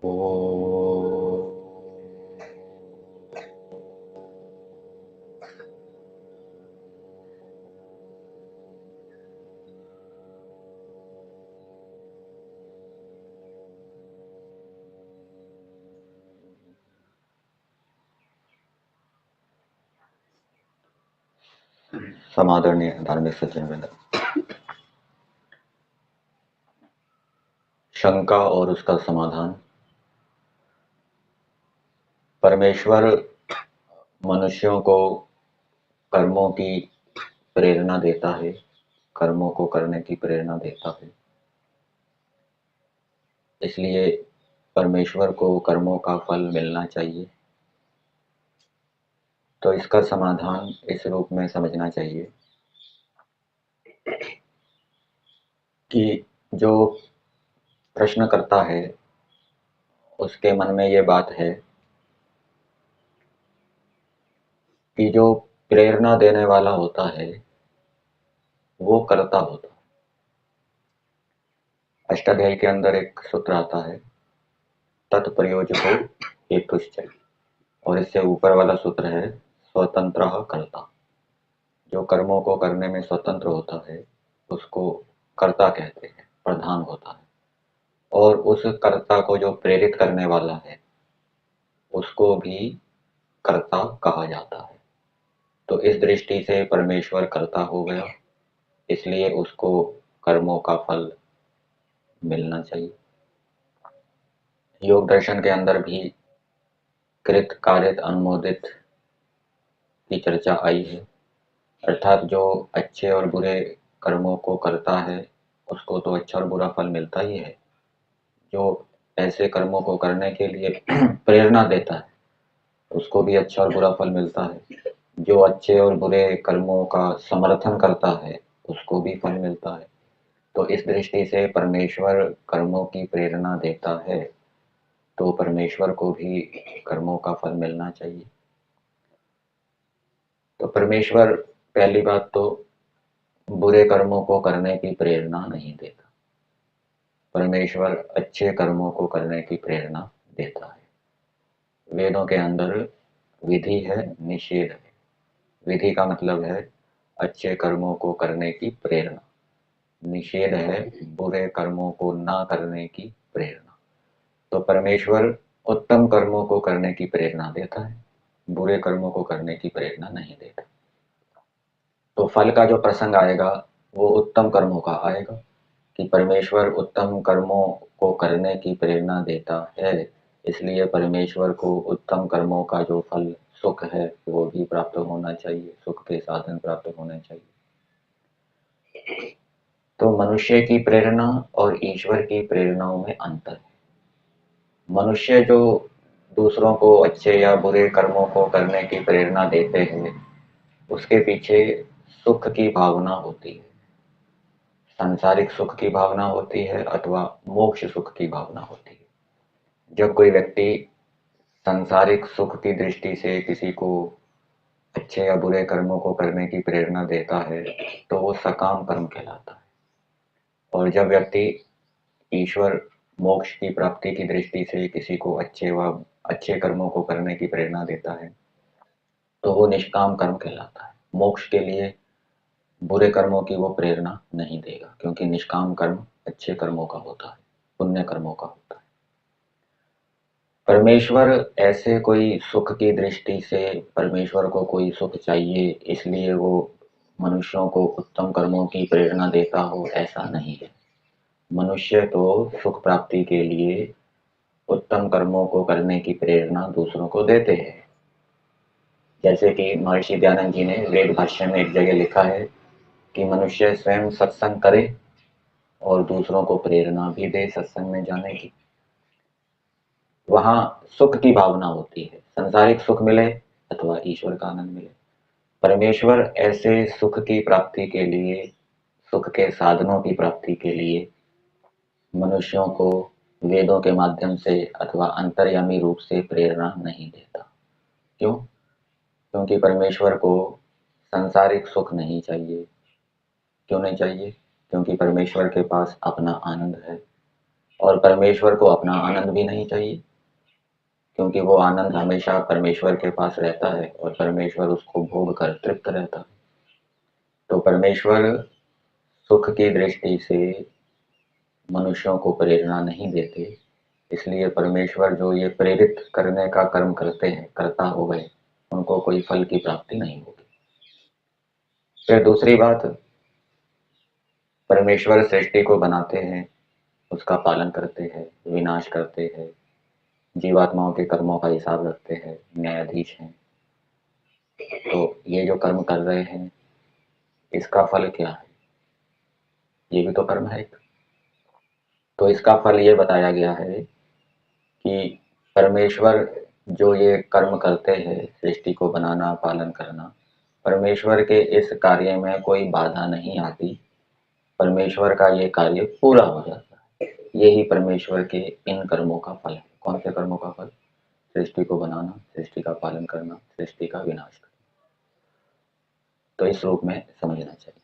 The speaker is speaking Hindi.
ओ समादरणीय धार्मिक सज्जनवृंद, शंका और उसका समाधान। परमेश्वर मनुष्यों को कर्मों की प्रेरणा देता है, कर्मों को करने की प्रेरणा देता है। इसलिए परमेश्वर को कर्मों का फल मिलना चाहिए। तो इसका समाधान इस रूप में समझना चाहिए कि जो प्रश्न करता है उसके मन में ये बात है कि जो प्रेरणा देने वाला होता है वो कर्ता होता है। अष्टाध्यायी के अंदर एक सूत्र आता है, तत्प्रयोजको हेतुश्च, और इससे ऊपर वाला सूत्र है स्वतंत्रः कर्ता। जो कर्मों को करने में स्वतंत्र होता है उसको कर्ता कहते हैं, प्रधान होता है। और उस कर्ता को जो प्रेरित करने वाला है उसको भी कर्ता कहा जाता है। तो इस दृष्टि से परमेश्वर कर्ता हो गया, इसलिए उसको कर्मों का फल मिलना चाहिए। योग दर्शन के अंदर भी कृत कारित अनुमोदित की चर्चा आई है, अर्थात जो अच्छे और बुरे कर्मों को करता है उसको तो अच्छा और बुरा फल मिलता ही है। जो ऐसे कर्मों को करने के लिए प्रेरणा देता है उसको भी अच्छा और बुरा फल मिलता है। जो अच्छे और बुरे कर्मों का समर्थन करता है उसको भी फल मिलता है। तो इस दृष्टि से परमेश्वर कर्मों की प्रेरणा देता है, तो परमेश्वर को भी कर्मों का फल मिलना चाहिए। तो परमेश्वर पहली बात तो बुरे कर्मों को करने की प्रेरणा नहीं देता, परमेश्वर अच्छे कर्मों को करने की प्रेरणा देता है। वेदों के अंदर विधि है, निषेध है। विधि का मतलब है अच्छे कर्मों को करने की प्रेरणा, निषेध है बुरे कर्मों को ना करने की प्रेरणा। तो परमेश्वर उत्तम कर्मों को करने की प्रेरणा देता है, बुरे कर्मों को करने की प्रेरणा नहीं देता। तो फल का जो प्रसंग आएगा वो उत्तम कर्मों का आएगा कि परमेश्वर उत्तम कर्मों को करने की प्रेरणा देता है, इसलिए परमेश्वर को उत्तम कर्मों का जो फल सुख है वो भी प्राप्त होना चाहिए, सुख के साधन प्राप्त होने चाहिए। तो मनुष्य की प्रेरणा और ईश्वर की प्रेरणाओं में अंतर है। मनुष्य जो दूसरों को अच्छे या बुरे कर्मों को करने की प्रेरणा देते हैं उसके पीछे सुख की भावना होती है, सांसारिक सुख की भावना होती है अथवा मोक्ष सुख की भावना होती है। जब कोई व्यक्ति सांसारिक सुख की दृष्टि से किसी को अच्छे या बुरे कर्मों को करने की प्रेरणा देता है तो वो सकाम कर्म कहलाता है। और जब व्यक्ति ईश्वर मोक्ष की प्राप्ति की दृष्टि से किसी को अच्छे कर्मों को करने की प्रेरणा देता है तो वो निष्काम कर्म कहलाता है। मोक्ष के लिए बुरे कर्मों की वो प्रेरणा नहीं देगा, क्योंकि निष्काम कर्म अच्छे कर्मों का होता है, पुण्य कर्मों का होता है। परमेश्वर ऐसे कोई सुख की दृष्टि से परमेश्वर को कोई सुख चाहिए इसलिए वो मनुष्यों को उत्तम कर्मों की प्रेरणा देता हो, ऐसा नहीं है। मनुष्य तो सुख प्राप्ति के लिए उत्तम कर्मों को करने की प्रेरणा दूसरों को देते हैं। जैसे कि महर्षि दयानंद जी ने वेद भाष्य में एक जगह लिखा है कि मनुष्य स्वयं सत्संग करे और दूसरों को प्रेरणा भी दे सत्संग में जाने की। वहां सुख की भावना होती है, संसारिक सुख मिले अथवा ईश्वर का आनंद मिले। परमेश्वर ऐसे सुख की प्राप्ति के लिए, सुख के साधनों की प्राप्ति के लिए मनुष्यों को वेदों के माध्यम से अथवा अंतर्यामी रूप से प्रेरणा नहीं देता। क्यों? क्योंकि परमेश्वर को सांसारिक सुख नहीं चाहिए। क्यों नहीं चाहिए? क्योंकि परमेश्वर के पास अपना आनंद है। और परमेश्वर को अपना आनंद भी नहीं चाहिए, क्योंकि वो आनंद हमेशा परमेश्वर के पास रहता है और परमेश्वर उसको भोग कर तृप्त रहता है। तो परमेश्वर सुख की दृष्टि से मनुष्यों को प्रेरणा नहीं देते, इसलिए परमेश्वर जो ये प्रेरित करने का कर्म करते हैं, कर्ता हो गए, उनको कोई फल की प्राप्ति नहीं होगी। फिर दूसरी बात, परमेश्वर सृष्टि को बनाते हैं, उसका पालन करते हैं, विनाश करते हैं, जीवात्माओं के कर्मों का हिसाब रखते हैं, न्यायाधीश हैं। तो ये जो कर्म कर रहे हैं, इसका फल क्या है? ये भी तो कर्म है एक। तो इसका फल ये बताया गया है कि परमेश्वर जो ये कर्म करते हैं, सृष्टि को बनाना, पालन करना, परमेश्वर के इस कार्य में कोई बाधा नहीं आती, परमेश्वर का ये कार्य पूरा हो जाता है। यही परमेश्वर के इन कर्मों का फल है। कौन से कर्मों का फल? सृष्टि को बनाना, सृष्टि का पालन करना, सृष्टि का विनाश करना। तो इस रूप में समझना चाहिए।